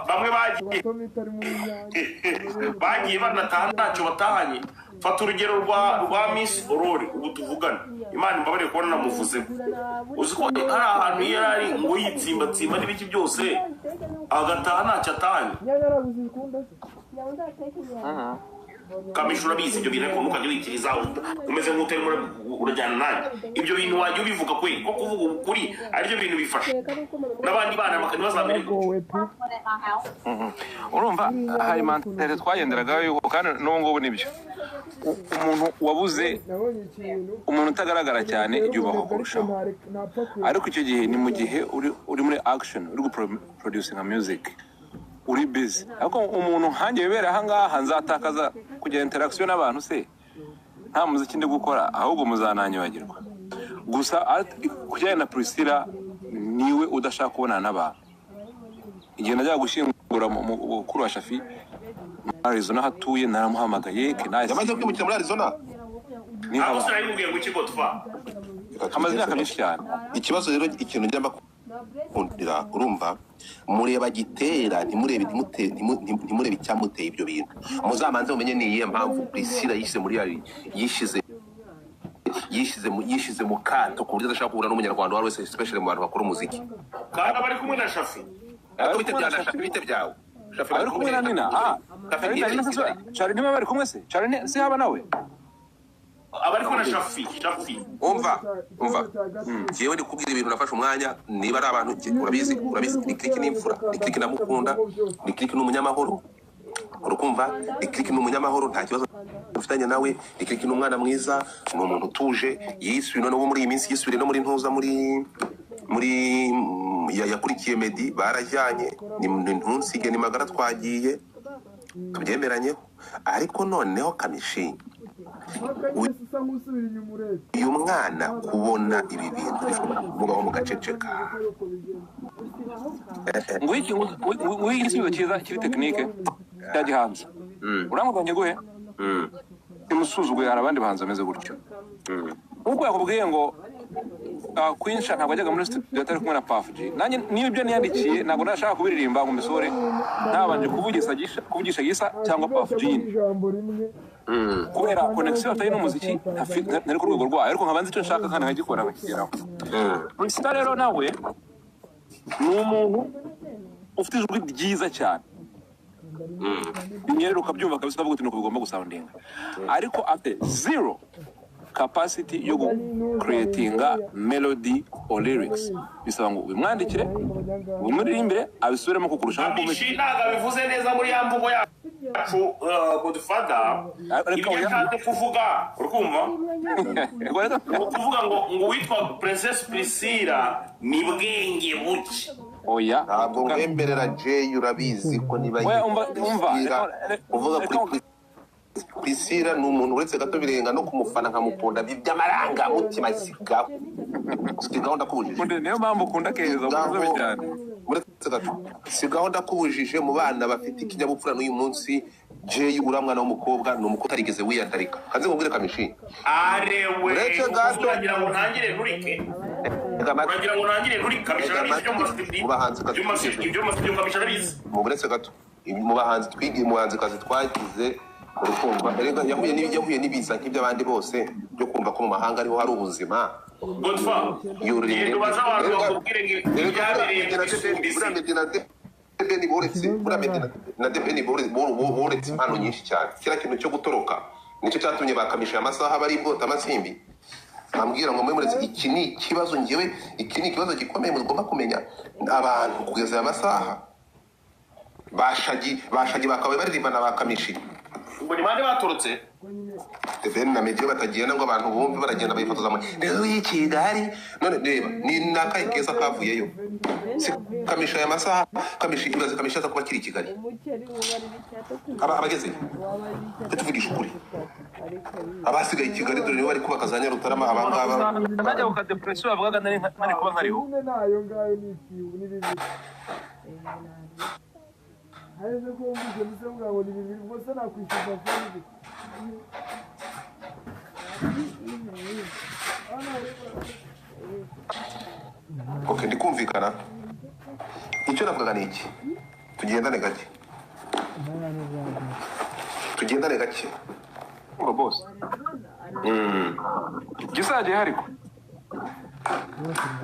bamwe bagiye banataha ntacyo batahanye. Fata urugero rwa Miss Aurore ubu tuvugana, Imana imbabarire kubona namuvuzeho. Uzi ko hari ahantu yari ari ngo yitsimbatsimba n'ibiki byose agataha ntacyo atahanye. Kamishi urabizi ibyo bintu ariko ntukajya wikiriza umeze nk'utari urajyana nanjye. Ibyo bintu wajya ubivuga kwe ko kuvuga ukuri aribyo bintu bifasha n'abandi bana bakazamere gutyo. Urumva hari mantere twagenderagaho yuko kandi n'ubu ngubu nibyo. Umuntu wabuze umuntu utagaragara cyane ibyubaho kurushaho, ariko icyo gihe ni mu gihe uri muri action, uri guproducing music, uri busy. Ariko umuntu nkanjye wibera aha ngaha nzatakaza kugira interaction n'abantu se nta muziki ndi gukora, ahubwo muzananyibagirwa. Gusa kujyana na Priscilla niwe udashaka kubonana n'abantu. Igihe najya gushingura mukuru wa Shafi Arizona hatuye, naramuhamagaye yamaze kwimukira muri Arizona. Ni abo sari mubwiye ngo ikigo twa amazina akabisha cyane. Ikibazo rero ikintu njya mbakundira, urumva mureba gitera ntimurebe icyamuteye ibyo bintu. Muzamanze mumenye ni iyihe mpamvu Priscilla yishize mu kato ku buryo adashaka guhura n'umunyarwanda wari wese, especially mu bantu bakora umuziki. Kandi abari kumwe na Shafi bite byawe bari kumwe na Nina. Charlie niba bari kumwe se? Charlie si haba nawe abari kumwe na Shafi. Umva jewe ndi kubwira ibintu nafashe umwanya. Niba ari abantu urabizi ni Click n'imfura, ni Click ndamukunda, ni Click n'umunyamahoro, urukumva ni Click n'umunyamahoro, nta kibazo ufitanye nawe. Ni Click n'umwana mwiza, ni umuntu utuje, yisubiye no muri iyi minsi, yisubiye no muri ntuza muri yakurikiye Meddy barajyanye, ni ntunsige ni magara twagiye tubyemeranyeho. Ariko noneho Kamishi uyu mwana kubona ibi bintu bivugaho mu gaceceka ngo igisubizo cyiza kiri tekinike ya gihanza uramuganye guhe imusuzuguye. Hari abandi bahanzi bameze gutyo nkuko yakubwiye ngo Queensha ntabwo ajyaga muri studio atari kumwe na Puff G. Nanjye niba ibyo niyandikiye ntabwo nashaka kubiririmba ngo mbisore ntabanje kuvugisha Gisa cyangwa Puff G kubera connection atari n'umuziki ntari ku rwego rwayo, ariko nkabanza icyo nshaka kandi nkagikora nkakigeraho. Priscilla rero nawe ni umuntu ufite ijwi ryiza cyane, rero ukabyumva kabisa ukavuga uti nuko bigomba gusoundinga, ariko afite zero capacity yo creatinga melody or lyrics. Bisaba ngo ubimwandikire umuririmbire abisubiremo kukurusha nko Kamishi ntago bivuze neza muri ya mvugo yacu Godfather. Ibyo nshaka kuvuga urukumva kuvuga ngo witwa Princess Priscilla ni bwenge buke. Oya ntabwo mwemberera Jay, urabizi ko niba uvuga kuri Priscilla ni umuntu uretse gato birenga no kumufana nkamukunda by'amaranga mutima sigaho ndakubujije. Niyo mpamvu ukunda keza muzobe cyane. Uretse gato sigaho ndakubujije mu bana bafite ikinyabupfura n'uyu munsi. Jay uramwana w'umukobwa ni umukobwa utarigeze wiyandarika. Kaze ngubwire Kamishi arewe uragira ngo ntangire nturike Kamishi arabizi ibyo Kamishi arabizi. Uretse gato mu bahanzi twigiye mu bahanzikazi twagize urukumva yahuye n'ibiza nk'iby'abandi bose byo kumva ko mu mahanga ariho hari ubuzima. Godfather na Debeni boretse impano nyinshi cyane. Kira kintu cyo gutoroka nicyo cyatumye bakamisha amasaha bari bwota amasimbi. Ambwira ngo mwemuretse iki ni ikibazo ngewe, iki ni ikibazo gikomeye mugomba kumenya. Abantu kugeza amasaha bashagi bakabaye baririmbana bakamishi. Ubwo ni bande baturutse Debeni na Meddy batagenda ngo abantu bumve baragenda bayifotoza mu Kigali. None reba ni nakaye keza kavuyeyo. Kamisha ya masaha Kamishi ibaze Kamishi aza kuba kiri Kigali abageze tuvugisha ukuri. Abasigaye Kigali dore nibo bari kubaka za Nyarutarama abangaba najya ku depression bavugaga nari kuba nkariho. Okay, ndikumvikana. icyo navugaga ni iki tugendane gake tugendane gake ngo boss gisaje hariko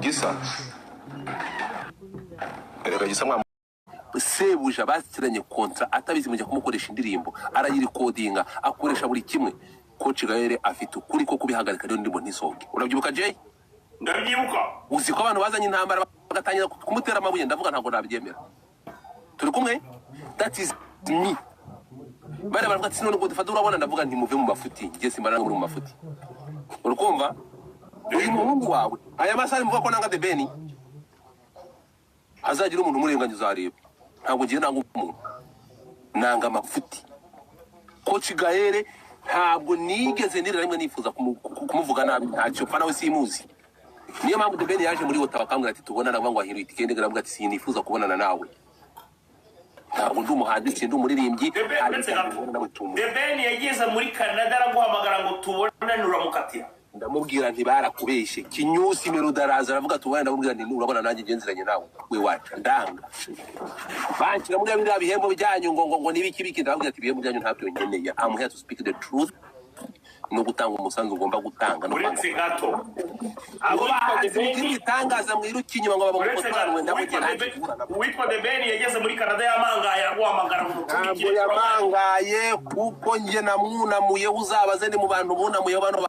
gisa reka gisa mwa sebuja basiranye kontra atabizi mujya kumukoresha indirimbo arayirikodinga akoresha buri kimwe Coach Gaere afite ukuri ko kubihagarika rero ndimo ntisoge urabyibuka Jay ndabyibuka uzi ko abantu bazanye intambara bagatangira kumutera amabuye ndavuga ntabwo nabyemera turi kumwe that is me bare baravuga ati none ngo dufata urabona ndavuga nti muve mu mafuti ngiye simbana muri mu mafuti urukumva uyu muhungu wawe aya masari muvuga ko nanga de Beni azagira umuntu murenganya uzareba ntabwo ngiye nanga umuntu nanga amafuti Coach Gaere ntabwo nigeze nirira rimwe nifuza kumuvuga nabi ntacyo pfa nawe simuzi niyo mpamvu de Beni yaje muri Ottawa akambwira ati tubona navuga ngo ahiruye ikende ngaravuga ati sinifuza kubonana nawe ntabwo ndi umuhanzi ndi umuririmbyi de Beni yageze muri Canada araguhamagara ngo tubonane uramukatira ndamubwira nti barakubeshye kinyusi merudaraza aravuga tubona ndamubwira nti urabona nanjye genzeranye nawe we wacu ndanga bankira muri abiri abihembo bijyanyu ngo nibiki ndababwira ati ibihembo byanyu ntabyo nkeneye I'm here to speak the truth no gutanga umusanzu ugomba gutanga no uretse gato abo batangaza mwiruki nyuma ngo babamukotanwe ndabugera witwa de Beni yageze muri Canada yamangaye araguhamagara ngo ntabwo yamangaye kuko nje namunamuye uzabaze ndi mu bantu bunamuye bano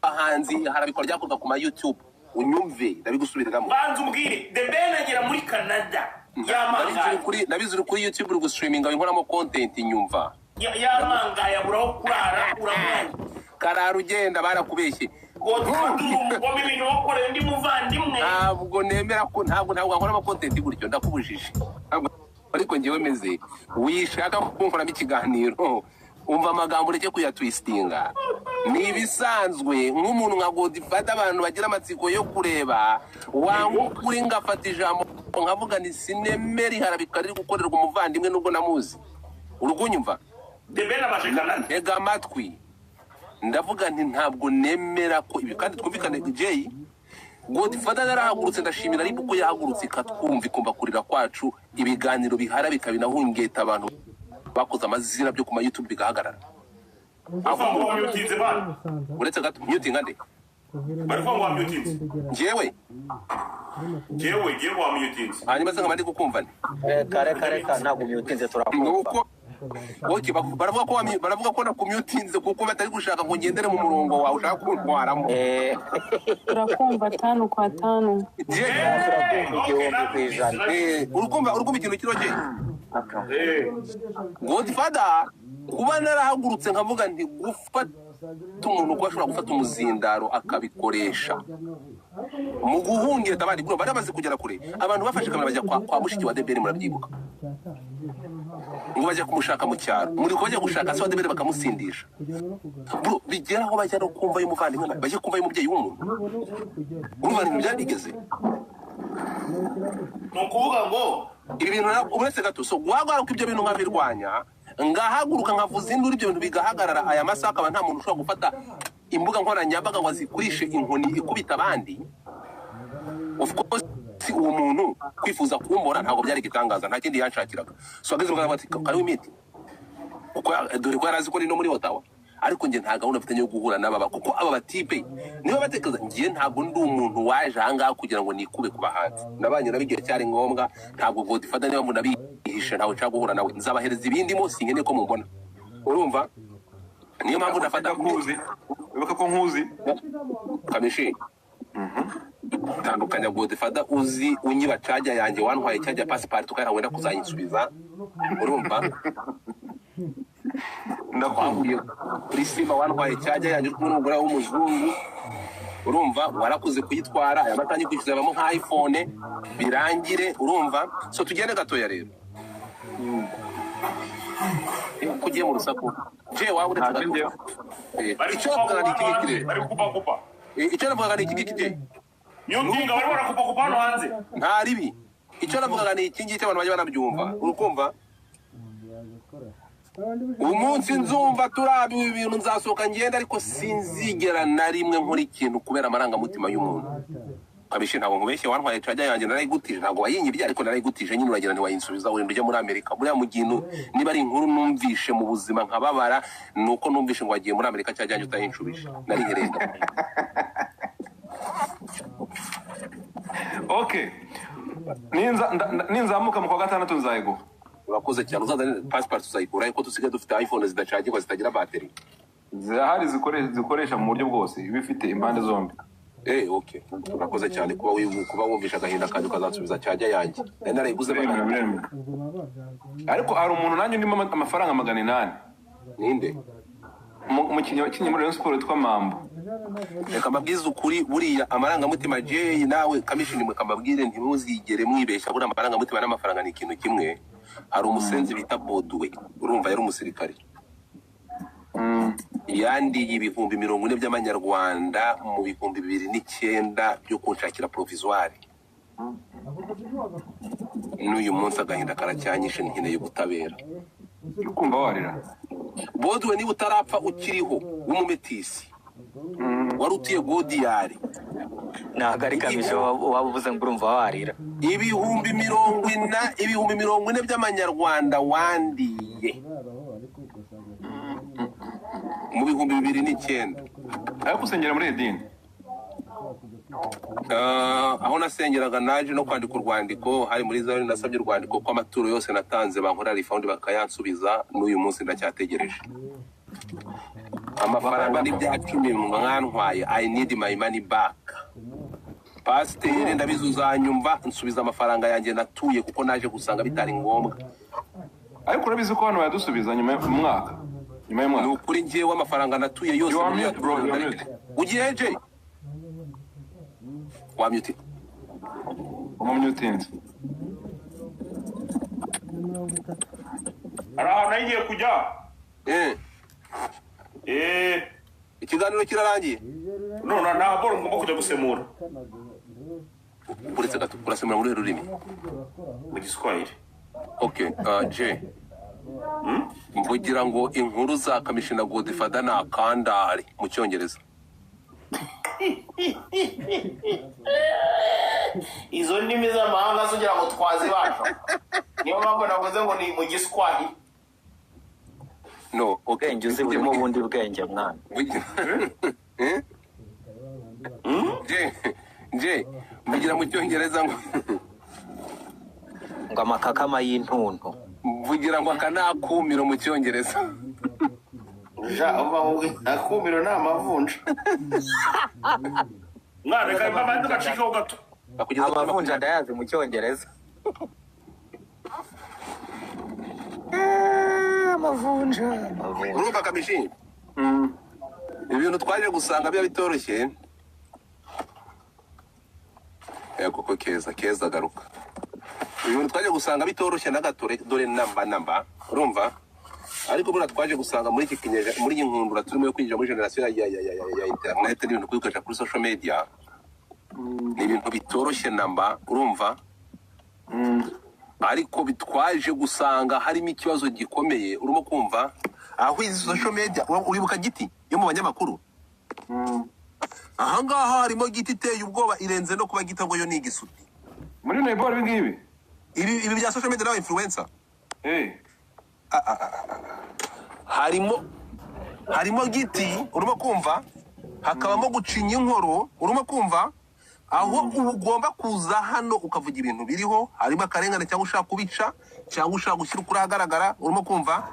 bahanzi harabikora ryakorwa ku ma YouTube unyumve ndabigusubiriramo banza umbwire de Beni agera muri Canada yamangaye nabizi kuri YouTube uri gustreaminga inkoramo content nyumva yamangaye aburaho kurara uramwanya karara ugenda barakubeshye ngo ibintu wakoreye ndi muvandimwe ntabwo nemera ko ntabwo nkora ama content gutyo ndakubujije ariko ngewe meze wishaka kunkoramo ikiganiro umva amagambo ureke kuyatwistinga ni ibisanzwe nk'umuntu nka Godfather abantu bagira amatsiko yo kureba wangu kuri ngafata ijambo nkavuga ni sinemeri harabika riri gukorerwa umuvandimwe nubwo namuzi urugunyumva de Beni abaje Canada ega amatwi ndavuga nti ntabwo nemera ko ibi kandi twumvikane Jay Godfather yarahagurutse ndashimira ariko ko yahagurutse katwumva ikumva kurira kwacu ibiganiro bihara bikabinahungeta abantu bakoze amazina byo ku ma YouTube bigahagarara aho mutinze bana uretse gato mutinga nde bari kwa ngo mutinze jewe wa mutinze hanyuma se nkabandi kukumva nde kare ntabwo mutinze turakumva nuko oke baravuga ko na commutinze kuko batari gushaka ngo ngendere mu murongo wawe ushaka kuntwaramo turakumva 5 kwa 5 urukumva ikintu kiroje Godfather kuba narahagurutse nkavuga nti gufata umuntu ko ashobora gufata umuzindaro akabikoresha mu guhungira abandi bro bari bamaze kugera kure abantu bafashe kamera bajya kwa mushiki wa de Beni murabyibuka ngo bajya kumushaka mu cyaro muri ko bajya gushaka se wa de Beni bakamusindisha bro bigeraho bajya no kumva y'umuvandimwe bajya kumva y'umubyeyi w'umuntu urumva ibintu byarigeze nukuvuga ngo ibi bintu uretse gato so guhagarara ko ibyo bintu nkabirwanya ngahaguruka nkavuza induru ibyo bintu bigahagarara aya masaha akaba nta muntu ushobora gufata imbuga nkoranyambaga ngo azikurishe inkoni ikubita abandi of course uwo muntu kwifuza kumbona ntabwo byari gitangaza nta kindi yanshakiraga so ageze ngo ati kari imiti kuko dore ko yarazi ko ni no muri Ottawa ariko nge nta gahunda mfite yo guhura n'aba kuko aba batipe niba batekereza ngiye ntabwo ndi umuntu waje ahangaha kugira ngo nikube ku bahanzi nabanye nabigiye cyari ngombwa ntabwo Godfather niba mbona bihishe ntawe nshaka guhura nawe nzabahereza ibindi mo sinkeneye ko mumbona urumva niyo mpamvu ndafata nkuzi wibuka ko nkuzi kamishi tandukanya Godfather uzi unyiba charger yanjye wantwaye charger passport tukahera wenda kuzanyisubiza urumva ndakwambuye kuri Simba wantwaye charger yanjye uri kumugura w'umuzungu urumva warakuze kuyitwara aya matangi kwishyura bamo nka iPhone birangire urumva so tugende gatoya rero kugiye mu rusaku je wawe uretse gato icyo navuga ni iki kire bari kupa icyo navuga ni iki kire nyutinga bari barakupa hano hanze nta ribi icyo navuga ni iki ngiki abantu bajya banabyumva urukumva umunsi nzumva turabiwe ibintu nzasohoka ngenda ariko sinzigera na rimwe nkora ikintu kubera amarangamutima y'umuntu Kamishi ntabwo nkubeshye wantwaye caja yanjye narayigutije ntabwo wayinyibye ariko narayigutije nyine uragira ntiwayinsubiza wenda ujya muri Amerika muri mugino niba ari inkuru numvishe mu buzima nkababara nuko numvishe ngo wagiye muri Amerika caja yanjye utayinshubije nariherenda. Okay, ninzamuka mu kwa gatandatu nzayiguha. Urakoze cyane uzazana passport uzayikura ariko tusigaye dufite iPhone zidacagirwa zitagira battery. Zahari zikoresha mu buryo bwose ibifite impande zombi. Okay. Urakoze cyane kuba wumvisha agahinda kandi ukazansubiza caja yanjye. Narayiguze ariko hari umuntu nanjye ndimo amafaranga 800. Ninde? Umukinnyi muri Rayon Sport witwa Mambo. Reka mbabwize ukuri buriya amarangamutima Jay nawe Kamishi nimwe kambabwire ntimuzigere mwibeshya buriya amarangamutima n'amafaranga ni ikintu kimwe. Hari umusenzi bita Bodwe urumva yari umusirikare. Yandi y'ibihumbi 40 by'amanyarwanda mu bihumbi 2009 byo kunshakira provisoire. N'uyu munsi agahinda karacyanyishe nkeneye ubutabera. Ukumva warira. Bodwe ni utarapfa ukiriho w'umumetisi. Warutiye Godiyari. Nagari Kamishi wabuze ngo urumva warira. Ibihumbi 40 by'amanyarwanda wandiye. Mu bihumbi 2009 ayo kusengera muri Edini aho nasengeraga naje no kwandika urwandiko hari muri zari nasabye urwandiko ko amaturo yose natanze bankora refund bakayansubiza n'uyu munsi ndacyategereje amafaranga n'ibya 10 mwantwaye I need my money back. Pasteur ndabizuzanyumva nsubiza amafaranga yanjye natuye kuko naje gusanga bitari ngombwa ariko urabizi ko hano bayadusubiza nyuma y'umwaka. Nukuri ngiye w'amafaranga natuye yose ugiye je wamyuti umumyutinze ara nagiye kujya ikiganiro kirarangiye none ntabwo ngomba kujya gusemura uretse gato urasemura muri rurimi mu Giswahili. Okay, je mvugira ngo inkuru za Kamishi na Godfather na Kandari mu Cyongereza. Izo ndimi z'amahanga sugira ngo twazibasha. Niyo mpamvu navuze ngo ni mu Giswahili. No, okay, Ubwenge uzi burimo ubundi bwenge mwana. Je mvugira mu Cyongereza ngo amakakama y'intuntu. Mvugira ngo akanakumiro mu Cyongereza. Akumiro ni amavunja. Mwana kandi babandi bacikaho gato. Amavunja ndayazi mu Cyongereza. Amavunja. Urumva Kamishi? Ibintu twaje gusanga bya bitoroshye. Koko keza garuka. Ibintu twaje gusanga bitoroshye na gato dore namba urumva ariko bura twaje gusanga muri iki kinyeje muri inkundura turimo yo kwinjira muri generation ya internet n'ibintu kwikoresha kuri social media ni ibintu bitoroshye namba urumva ariko bitwaje gusanga harimo ikibazo gikomeye urimo kumva aho izi social media uribuka giti yo mu banyamakuru ahangaha harimo giti iteye ubwoba irenze no kuba gita ngo yo ni igisuti muri Nepal bingibi ibi bya social media na influencer harimo giti urimo kumva hakabamo gucinya inkoro urimo kumva aho ugomba kuza hano ukavuga ibintu biriho harimo akarengane cyangwa ushaka kubica cyangwa ushaka gushyira ukuri ahagaragara urimo kumva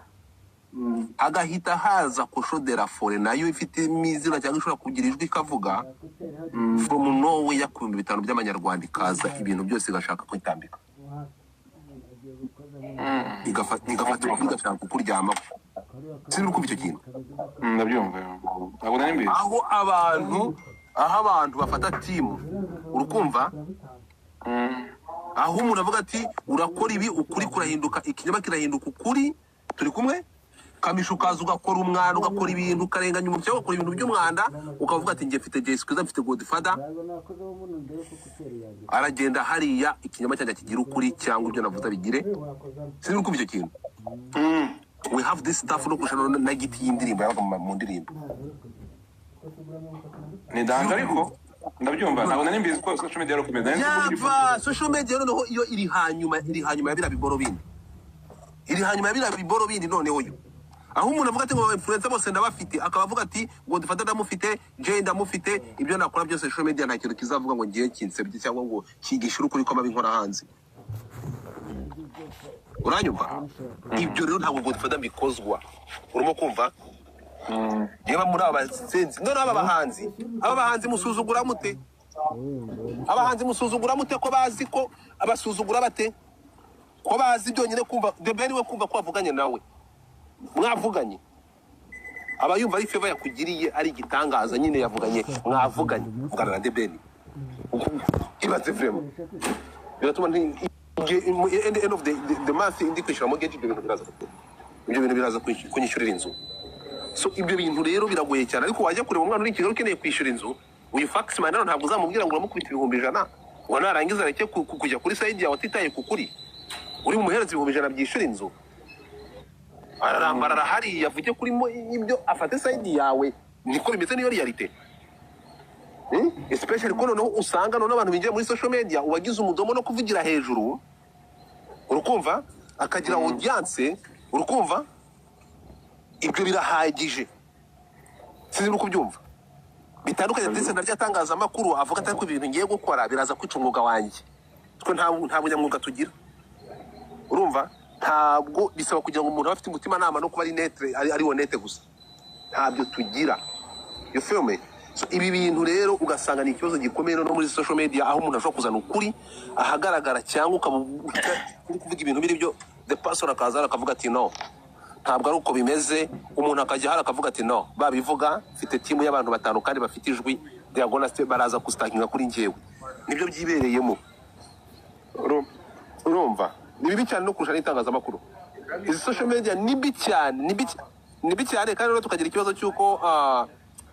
agahita haza kosho de la fore nayo ifite imizina cyangwa ishobora kugira ijwi ikavuga from nowhere ya 500 by'amanyarwanda ikaza ibintu byose igashaka kwitambika igafata igashaka kukuryama sinuri kumva icyo kintu ndabyumva ntabwo nari mbizi aho abantu bafata timu urukumva aho umuntu avuga ati urakora ibi ukuri kurahinduka ikinyama kirahinduka ukuri turi kumwe Kamishi ukaza ugakora umwana ugakora ibintu ukarenganya umuntu cyangwa ukora ibintu by'umwanda ukavuga ati ngiye mfite Jesse Kwiza mfite Godfather aragenda hariya ikinyama cyajya kigira ukuri cyangwa ibyo navuze bigire sinuri kumva icyo kintu we have this stuff no kushana na giti y'indirimbo yabaga mu ndirimbo ni danga ariko ndabyumva ntabwo nari mbizi ko social media yarakomeza yava social media noneho iyo iri hanyuma ya bira biboro bindi iri hanyuma ya bira biboro bindi noneho yo aho umuntu avuga ati ngo influencer bose ndabafite akaba avuga ati ngo dufata ndamufite je ndamufite ibyo nakora byose social media nta kintu kizavuga ngo ngiye kinsebye cyangwa ngo kigisha ukuri ko mabinkora hanze uranyumva ibyo rero ntabwo ngo dufata bikozwa urimo kumva niba muri abasenzi none abahanzi musuzugura mute ko bazi ko abasuzugura bate ko bazi byonyine kumva debeni we kumva ko avuganye nawe mwavuganye abayumva ari favor yakugiriye ari igitangaza nyine yavuganye mwavuganye mugana na debeni ibaze vrema biratuma end of the month ndi kwishyura mortgage ibyo bintu biraza kunyishyurira inzu. So ibyo bintu rero biragoye cyane ariko wajya kureba umwana uri Kigali ukeneye kwishyura inzu uyu fax man rero ntabwo uzamubwira ngo uramukubita 100 ngo narangiza areke kujya kuri side yawe atitaye kukuri uri mu muhereza 100 byishyura inzu ararambara hari yavuge kurimo ibyo afate side yawe niko bimeze niyo reality especially ko noneho usanga none abantu binjiye muri social media ubagize umudomo no kuvugira hejuru urukumva akagira audience urukumva ibyo birahagije sinzi uko byumva bitandukanye ndetse naryatangaza amakuru avuga ati ko ibintu ngiye gukora biraza kwica umwuga wanjye twe nta bunyamwuga tugira urumva ntabwo bisaba kugira ngo umuntu afite umutima nama no kuba ari netre ari honete gusa ntabyo tugira you feel me. So ibi bintu rero ugasanga ni ikibazo gikomeye no muri social media aho umuntu ashobora kuzana ukuri ahagaragara cyangwa kuvuga ibintu biri byo the person akaza akavuga ati no ntabwo ari uko bimeze umuntu akajya hari akavuga ati no babivuga mfite timu y'abantu batanu kandi bafite ijwi diagona step baraza kustakinga kuri njyewe nibyo byibereyemo urumva nibi cyane no kurusha n'itangazamakuru izi social media nibi cyane kandi rero tukagira ikibazo cyuko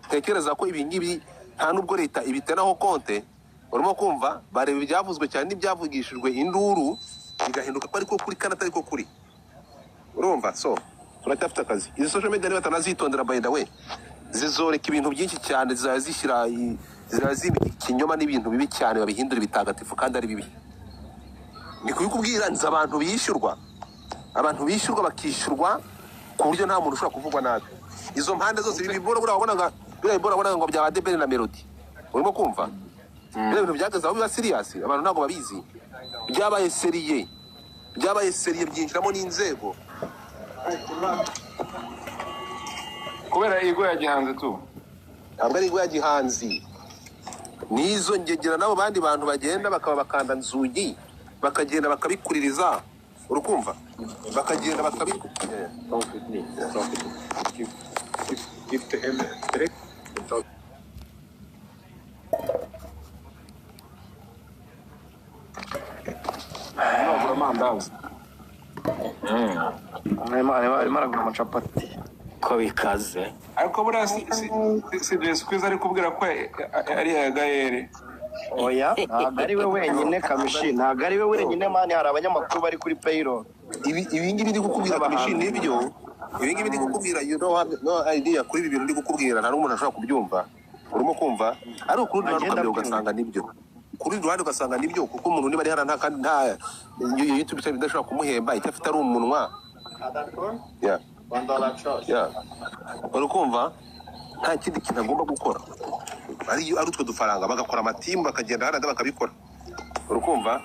tekereza ko ibi ngibi nta nubwo leta ibitenaho konte urimo kumva bareba ibyavuzwe cyane n'ibyavugishijwe induru bigahinduka ko ariko kuri kana atari ko kuri urumva so turacyafite akazi izi social media niba tanazitondera by the way zizoreka ibintu byinshi cyane zizashyira ikinyoma n'ibintu bibi cyane babihindura bitagatifu kandi ari bibi ni kubikubwira nzi abantu bishyurwa bakishyurwa ku buryo nta muntu ushobora kuvugwa nabi izo mpande zose bibibora wabonaga ngo byaba Debeli na Melody urimo kumva ibintu byageze aho biba serious abantu ntabwo babizi byabaye seriye byinjiramo n'inzego kubera igo yagihanze tu ntabwo ari igo yagihanzi nizo ngegera nabo bandi bantu bagenda bakaba bakanda nzugi bakagenda bakabikuririza urukumva bakagenda bakabikuririza arimo aragura amacapati ko bikaze ariko buriya si Jesi Kwiza ari kubwira ko ari Gaere oya ntabwo ari we wenyine Kamishi ntabwo ari we wenyine mani hari abanyamakuru bari kuri payroll ibi ngibi ndi kukubwira Kamishi nibyo ibi ngibi ndi kukubwira you know no idea kuri ibi bintu ndi kukubwira nta n'umuntu ashobora kubyumva urimo kumva ari ukuri ruhande ugasanga nibyo kuri ruhande ugasanga nibyo kuko umuntu niba ari hara nta kandi nta YouTube channel idashobora kumuhemba icyo afite ari umunwa yeah urukumva nta kindi kintu agomba gukora ari utwo dufaranga bagakora amatimu bakagenda harada bakabikora urukumva